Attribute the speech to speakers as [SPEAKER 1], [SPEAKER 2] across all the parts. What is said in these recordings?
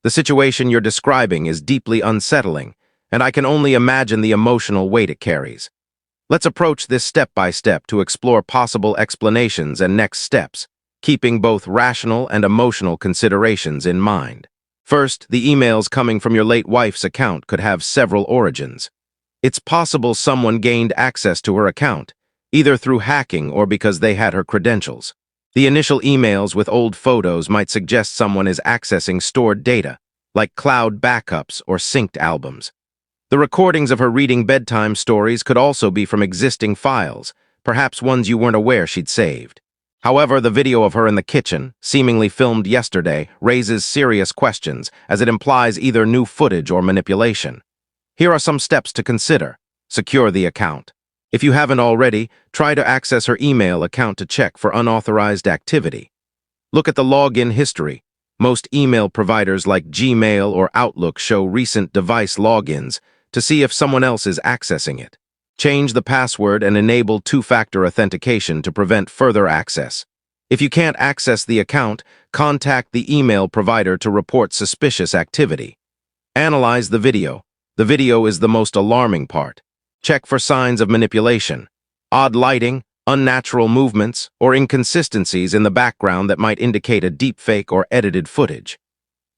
[SPEAKER 1] The situation you're describing is deeply unsettling, and I can only imagine the emotional weight it carries. Let's approach this step by step to explore possible explanations and next steps, keeping both rational and emotional considerations in mind. First, the emails coming from your late wife's account could have several origins. It's possible someone gained access to her account, either through hacking or because they had her credentials. The initial emails with old photos might suggest someone is accessing stored data, like cloud backups or synced albums. The recordings of her reading bedtime stories could also be from existing files, perhaps ones you weren't aware she'd saved. However, the video of her in the kitchen, seemingly filmed yesterday, raises serious questions, as it implies either new footage or manipulation. Here are some steps to consider. Secure the account. If you haven't already, try to access her email account to check for unauthorized activity. Look at the login history. Most email providers like Gmail or Outlook show recent device logins to see if someone else is accessing it. Change the password and enable two-factor authentication to prevent further access. If you can't access the account, contact the email provider to report suspicious activity. Analyze the video. The video is the most alarming part. Check for signs of manipulation, odd lighting, unnatural movements, or inconsistencies in the background that might indicate a deepfake or edited footage.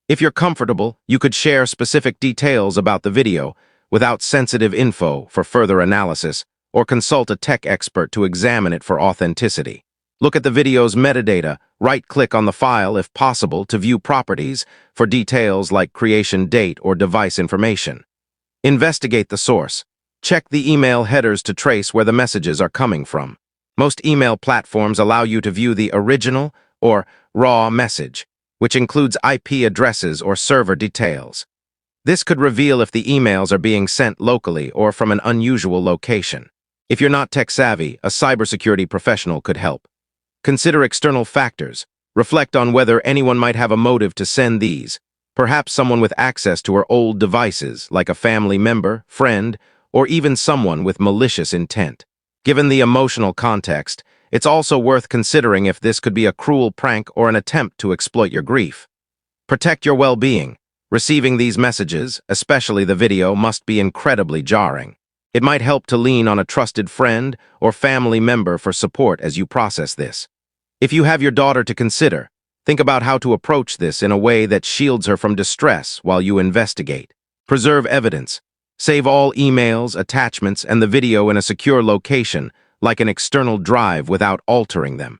[SPEAKER 1] If you're comfortable, you could share specific details about the video without sensitive info for further analysis, or consult a tech expert to examine it for authenticity. Look at the video's metadata, right-click on the file if possible to view properties for details like creation date or device information. Investigate the source. Check the email headers to trace where the messages are coming from. Most email platforms allow you to view the original or raw message, which includes IP addresses or server details. This could reveal if the emails are being sent locally or from an unusual location. If you're not tech-savvy, a cybersecurity professional could help. Consider external factors. Reflect on whether anyone might have a motive to send these. Perhaps someone with access to her old devices, like a family member, friend, or even someone with malicious intent. Given the emotional context, it's also worth considering if this could be a cruel prank or an attempt to exploit your grief. Protect your well-being. Receiving these messages, especially the video, must be incredibly jarring. It might help to lean on a trusted friend or family member for support as you process this. If you have your daughter to consider, think about how to approach this in a way that shields her from distress while you investigate. Preserve evidence. Save all emails, attachments, and the video in a secure location, like an external drive, without altering them.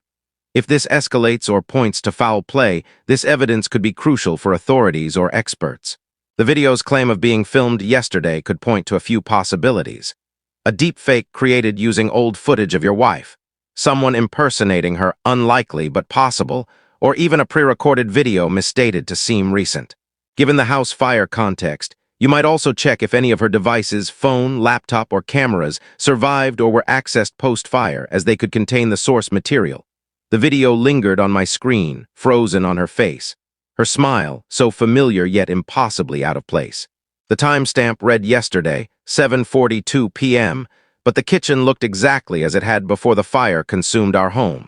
[SPEAKER 1] If this escalates or points to foul play, this evidence could be crucial for authorities or experts. The video's claim of being filmed yesterday could point to a few possibilities. A deepfake created using old footage of your wife, someone impersonating her, unlikely but possible, or even a pre-recorded video misstated to seem recent. Given the house fire context, you might also check if any of her devices, phone, laptop, or cameras survived or were accessed post-fire, as they could contain the source material. The video lingered on my screen, frozen on her face. Her smile, so familiar yet impossibly out of place. The timestamp read yesterday, 7:42 p.m., but the kitchen looked exactly as it had before the fire consumed our home.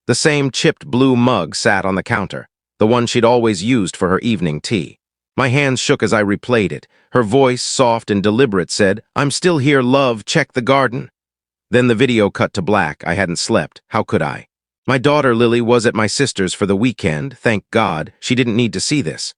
[SPEAKER 1] The same chipped blue mug sat on the counter, the one she'd always used for her evening tea. My hands shook as I replayed it. Her voice, soft and deliberate, said, "I'm still here, love, check the garden." Then the video cut to black. I hadn't slept. How could I? My daughter, Lily, was at my sister's for the weekend. Thank God, she didn't need to see this.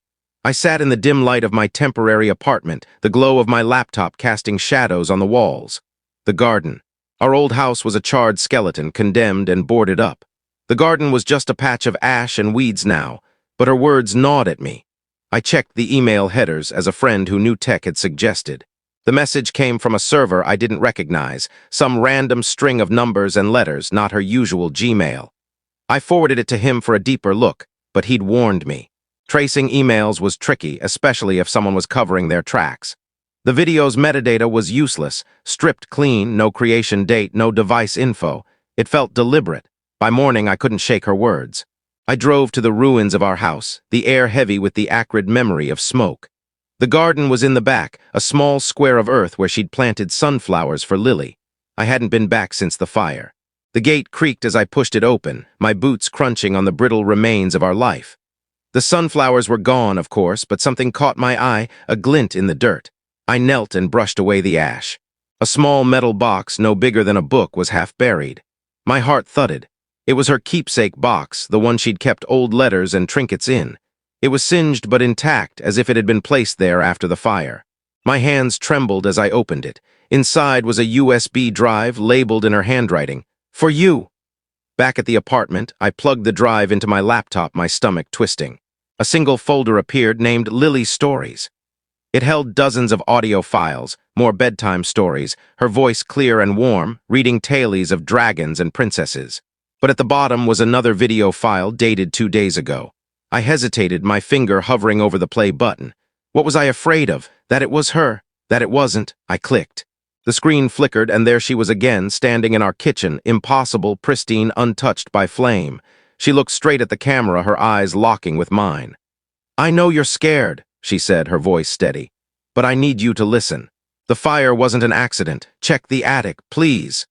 [SPEAKER 1] I sat in the dim light of my temporary apartment, the glow of my laptop casting shadows on the walls. The garden. Our old house was a charred skeleton, condemned and boarded up. The garden was just a patch of ash and weeds now, but her words gnawed at me. I checked the email headers, as a friend who knew tech had suggested. The message came from a server I didn't recognize, some random string of numbers and letters, not her usual Gmail. I forwarded it to him for a deeper look, but he'd warned me. Tracing emails was tricky, especially if someone was covering their tracks. The video's metadata was useless, stripped clean, no creation date, no device info. It felt deliberate. By morning, I couldn't shake her words. I drove to the ruins of our house, the air heavy with the acrid memory of smoke. The garden was in the back, a small square of earth where she'd planted sunflowers for Lily. I hadn't been back since the fire. The gate creaked as I pushed it open, my boots crunching on the brittle remains of our life. The sunflowers were gone, of course, but something caught my eye, a glint in the dirt. I knelt and brushed away the ash. A small metal box, no bigger than a book, was half buried. My heart thudded. It was her keepsake box, the one she'd kept old letters and trinkets in. It was singed but intact, as if it had been placed there after the fire. My hands trembled as I opened it. Inside was a USB drive labeled in her handwriting, "For you." Back at the apartment, I plugged the drive into my laptop, my stomach twisting. A single folder appeared named Riddit Stories. It held dozens of audio files, more bedtime stories, her voice clear and warm, reading tales of dragons and princesses. But at the bottom was another video file dated 2 days ago. I hesitated, my finger hovering over the play button. What was I afraid of? That it was her? That it wasn't? I clicked. The screen flickered, and there she was again, standing in our kitchen, impossible, pristine, untouched by flame. She looked straight at the camera, her eyes locking with mine. "I know you're scared," she said, her voice steady. "But I need you to listen. The fire wasn't an accident. Check the attic, please."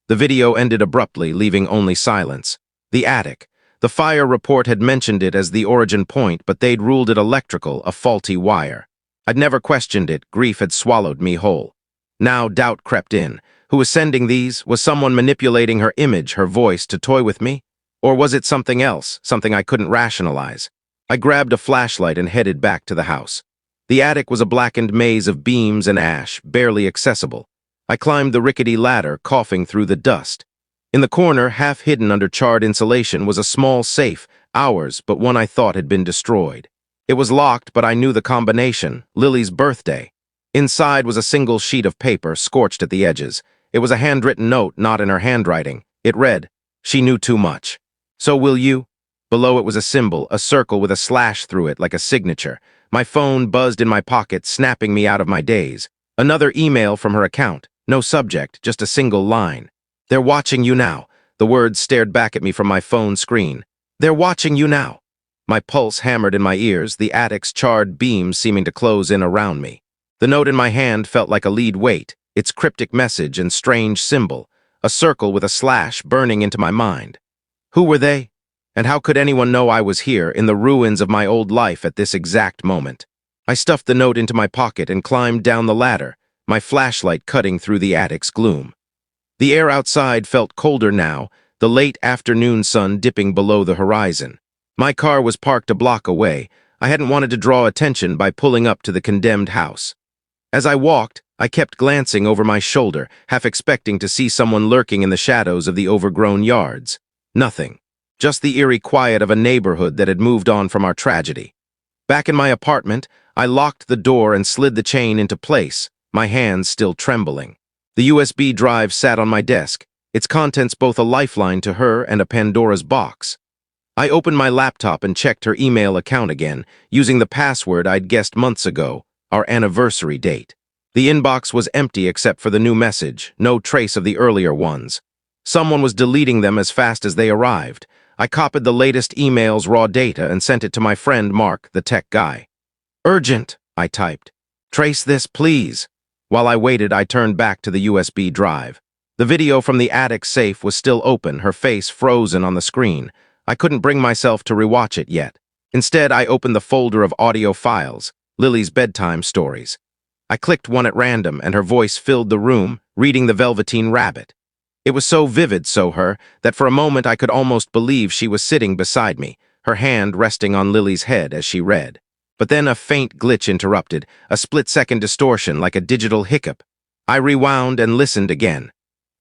[SPEAKER 1] The video ended abruptly, leaving only silence. The attic. The fire report had mentioned it as the origin point, but they'd ruled it electrical, a faulty wire. I'd never questioned it. Grief had swallowed me whole. Now doubt crept in. Who was sending these? Was someone manipulating her image, her voice, to toy with me? Or was it something else, something I couldn't rationalize? I grabbed a flashlight and headed back to the house. The attic was a blackened maze of beams and ash, barely accessible. I climbed the rickety ladder, coughing through the dust. In the corner, half hidden under charred insulation, was a small safe, ours, but one I thought had been destroyed. It was locked, but I knew the combination, Lily's birthday. Inside was a single sheet of paper, scorched at the edges. It was a handwritten note, not in her handwriting. It read, "She knew too much. So will you?" Below it was a symbol, a circle with a slash through it, like a signature. My phone buzzed in my pocket, snapping me out of my daze. Another email from her account. No subject, just a single line. "They're watching you now." The words stared back at me from my phone screen. "They're watching you now." My pulse hammered in my ears, the attic's charred beams seeming to close in around me. The note in my hand felt like a lead weight, its cryptic message and strange symbol, a circle with a slash burning into my mind. Who were they? And how could anyone know I was here, in the ruins of my old life at this exact moment? I stuffed the note into my pocket and climbed down the ladder, my flashlight cutting through the attic's gloom. The air outside felt colder now, the late afternoon sun dipping below the horizon. My car was parked a block away. I hadn't wanted to draw attention by pulling up to the condemned house. As I walked, I kept glancing over my shoulder, half expecting to see someone lurking in the shadows of the overgrown yards. Nothing. Just the eerie quiet of a neighborhood that had moved on from our tragedy. Back in my apartment, I locked the door and slid the chain into place, my hands still trembling. The USB drive sat on my desk, its contents both a lifeline to her and a Pandora's box. I opened my laptop and checked her email account again, using the password I'd guessed months ago, our anniversary date. The inbox was empty except for the new message, no trace of the earlier ones. Someone was deleting them as fast as they arrived. I copied the latest email's raw data and sent it to my friend Mark, the tech guy. "Urgent," I typed. "Trace this, please." While I waited, I turned back to the USB drive. The video from the attic safe was still open, her face frozen on the screen. I couldn't bring myself to rewatch it yet. Instead, I opened the folder of audio files, Lily's bedtime stories. I clicked one at random, and her voice filled the room, reading The Velveteen Rabbit. It was so vivid, so her, that for a moment I could almost believe she was sitting beside me, her hand resting on Lily's head as she read. But then a faint glitch interrupted, a split-second distortion like a digital hiccup. I rewound and listened again.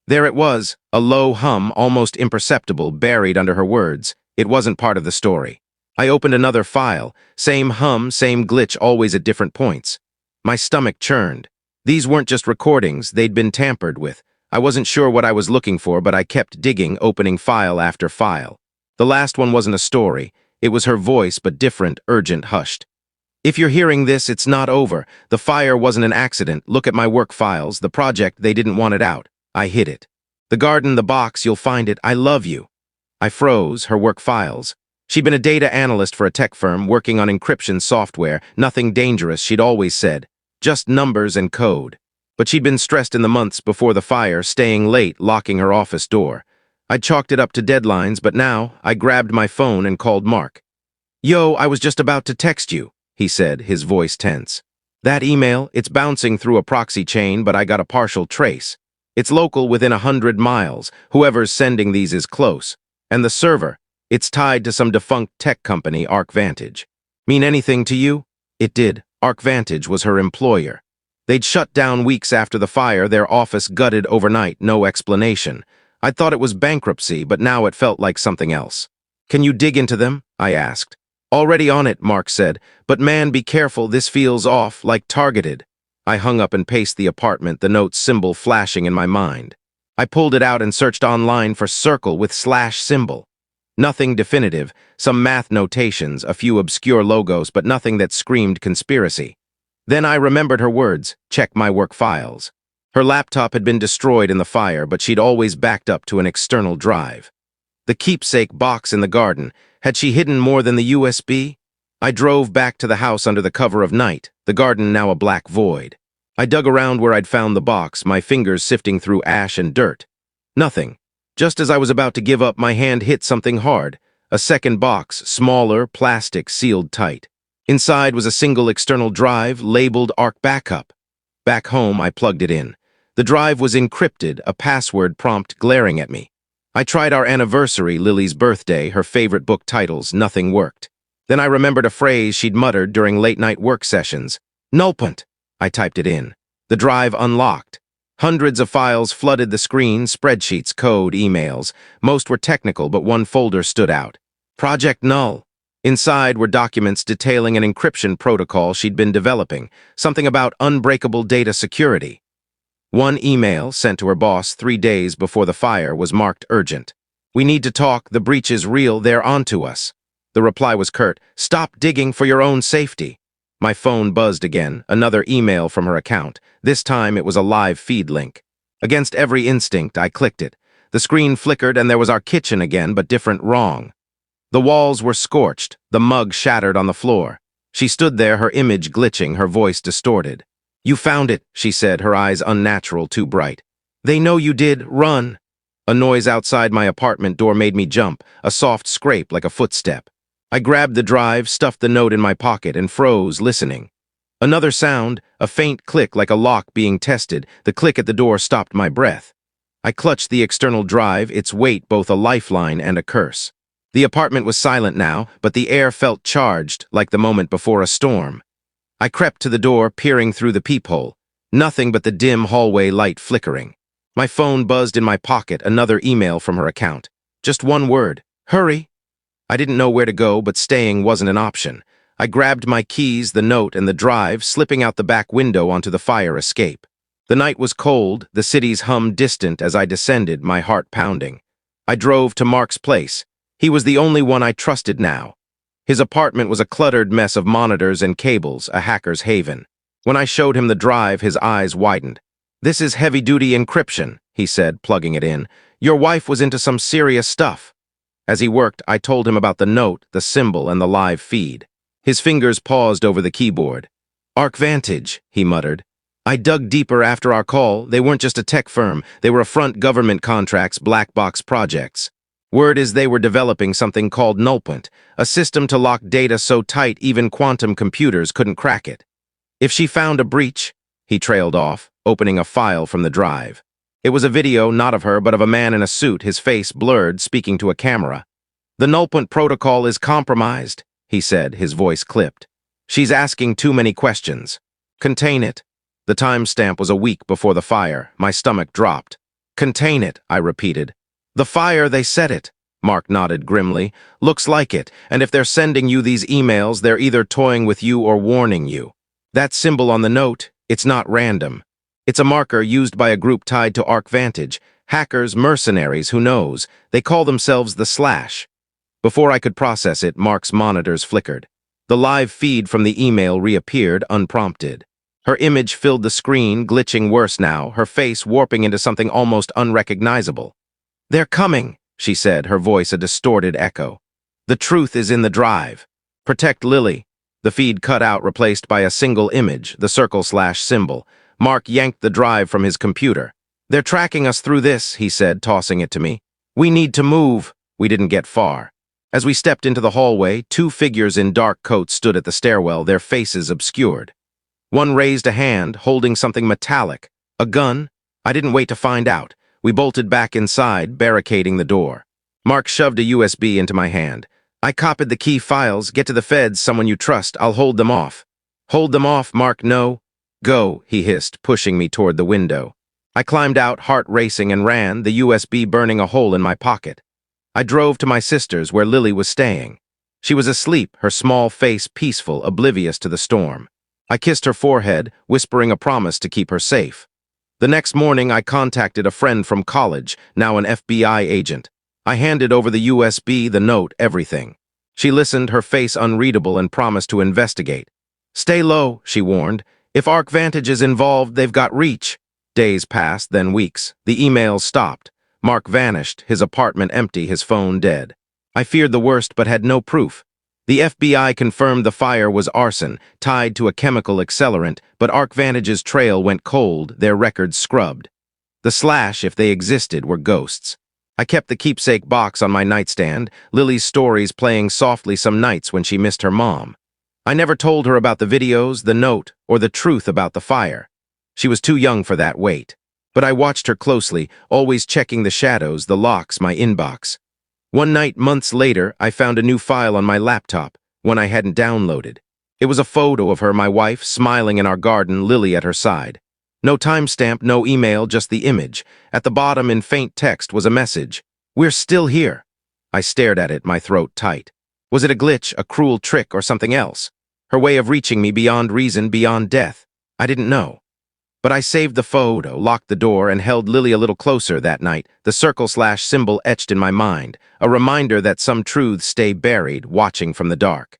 [SPEAKER 1] There it was, a low hum, almost imperceptible, buried under her words. It wasn't part of the story. I opened another file, same hum, same glitch, always at different points. My stomach churned. These weren't just recordings, they'd been tampered with. I wasn't sure what I was looking for, but I kept digging, opening file after file. The last one wasn't a story. It was her voice, but different, urgent, hushed. "If you're hearing this, it's not over. The fire wasn't an accident. Look at my work files. The project, they didn't want it out. I hid it. The garden, the box, you'll find it. I love you." I froze, her work files. She'd been a data analyst for a tech firm, working on encryption software. Nothing dangerous, she'd always said. Just numbers and code. But she'd been stressed in the months before the fire, staying late, locking her office door. I'd chalked it up to deadlines, but now I grabbed my phone and called Mark. Yo, I was just about to text you, he said, his voice tense. That email, it's bouncing through a proxy chain, but I got a partial trace. It's local within 100 miles. Whoever's sending these is close. And the server, it's tied to some defunct tech company, ArcVantage. Mean anything to you? It did. ArcVantage was her employer. They'd shut down weeks after the fire, their office gutted overnight, no explanation. I thought it was bankruptcy, but now it felt like something else. Can you dig into them? I asked. Already on it, Mark said, but man, be careful, this feels off, like targeted. I hung up and paced the apartment, the note symbol flashing in my mind. I pulled it out and searched online for circle with slash symbol. Nothing definitive, some math notations, a few obscure logos, but nothing that screamed conspiracy. Then I remembered her words, check my work files. Her laptop had been destroyed in the fire, but she'd always backed up to an external drive. The keepsake box in the garden, had she hidden more than the USB? I drove back to the house under the cover of night, the garden now a black void. I dug around where I'd found the box, my fingers sifting through ash and dirt. Nothing. Just as I was about to give up, my hand hit something hard. A second box, smaller, plastic, sealed tight. Inside was a single external drive, labeled Arc Backup. Back home, I plugged it in. The drive was encrypted, a password prompt glaring at me. I tried our anniversary, Lily's birthday, her favorite book titles, nothing worked. Then I remembered a phrase she'd muttered during late-night work sessions. Nullpunt. I typed it in. The drive unlocked. Hundreds of files flooded the screen, spreadsheets, code, emails. Most were technical, but one folder stood out. Project Null. Inside were documents detailing an encryption protocol she'd been developing, something about unbreakable data security. One email, sent to her boss 3 days before the fire, was marked urgent. We need to talk, the breach is real, they're onto us. The reply was curt, stop digging for your own safety. My phone buzzed again, another email from her account. This time it was a live feed link. Against every instinct, I clicked it. The screen flickered and there was our kitchen again, but different wrong. The walls were scorched, the mug shattered on the floor. She stood there, her image glitching, her voice distorted. You found it, she said, her eyes unnatural, too bright. They know you did, run. A noise outside my apartment door made me jump, a soft scrape like a footstep. I grabbed the drive, stuffed the note in my pocket, and froze, listening. Another sound, a faint click like a lock being tested. The click at the door stopped my breath. I clutched the external drive, its weight both a lifeline and a curse. The apartment was silent now, but the air felt charged, like the moment before a storm. I crept to the door, peering through the peephole. Nothing but the dim hallway light flickering. My phone buzzed in my pocket, another email from her account. Just one word, hurry. I didn't know where to go, but staying wasn't an option. I grabbed my keys, the note, and the drive, slipping out the back window onto the fire escape. The night was cold, the city's hum distant as I descended, my heart pounding. I drove to Mark's place. He was the only one I trusted now. His apartment was a cluttered mess of monitors and cables, a hacker's haven. When I showed him the drive, his eyes widened. This is heavy-duty encryption, he said, plugging it in. Your wife was into some serious stuff. As he worked, I told him about the note, the symbol, and the live feed. His fingers paused over the keyboard. ArcVantage, he muttered. I dug deeper after our call. They weren't just a tech firm. They were front government contracts, black box projects. Word is they were developing something called Nullpunt, a system to lock data so tight even quantum computers couldn't crack it. If she found a breach, he trailed off, opening a file from the drive. It was a video, not of her, but of a man in a suit, his face blurred, speaking to a camera. The Nullpunt protocol is compromised, he said, his voice clipped. She's asking too many questions. Contain it. The timestamp was a week before the fire. My stomach dropped. Contain it, I repeated. The fire, they said it. Mark nodded grimly. Looks like it, and if they're sending you these emails, they're either toying with you or warning you. That symbol on the note, it's not random. It's a marker used by a group tied to ArcVantage. Hackers, mercenaries, who knows? They call themselves the Slash. Before I could process it, Mark's monitors flickered. The live feed from the email reappeared unprompted. Her image filled the screen, glitching worse now, her face warping into something almost unrecognizable. They're coming, she said, her voice a distorted echo. The truth is in the drive. Protect Lily. The feed cut out, replaced by a single image, the circle/symbol. Mark yanked the drive from his computer. They're tracking us through this, he said, tossing it to me. We need to move. We didn't get far. As we stepped into the hallway, two figures in dark coats stood at the stairwell, their faces obscured. One raised a hand, holding something metallic. A gun? I didn't wait to find out. We bolted back inside, barricading the door. Mark shoved a USB into my hand. I copied the key files. Get to the feds, someone you trust. I'll hold them off. Hold them off, Mark, no. Go, he hissed, pushing me toward the window. I climbed out, heart racing, and ran, the USB burning a hole in my pocket. I drove to my sister's, where Lily was staying. She was asleep, her small face peaceful, oblivious to the storm. I kissed her forehead, whispering a promise to keep her safe. The next morning, I contacted a friend from college, now an FBI agent. I handed over the USB, the note, everything. She listened, her face unreadable, and promised to investigate. Stay low, she warned. If ArcVantage is involved, they've got reach. Days passed, then weeks. The emails stopped. Mark vanished, his apartment empty, his phone dead. I feared the worst but had no proof. The FBI confirmed the fire was arson, tied to a chemical accelerant, but ArcVantage's trail went cold, their records scrubbed. The Slash, if they existed, were ghosts. I kept the keepsake box on my nightstand, Lily's stories playing softly some nights when she missed her mom. I never told her about the videos, the note, or the truth about the fire. She was too young for that wait. But I watched her closely, always checking the shadows, the locks, my inbox. One night, months later, I found a new file on my laptop, one I hadn't downloaded. It was a photo of her, my wife, smiling in our garden, Lily at her side. No timestamp, no email, just the image. At the bottom, in faint text, was a message. We're still here. I stared at it, my throat tight. Was it a glitch, a cruel trick, or something else? Her way of reaching me beyond reason, beyond death? I didn't know. But I saved the photo, locked the door, and held Lily a little closer that night, the circle/symbol etched in my mind, a reminder that some truths stay buried, watching from the dark.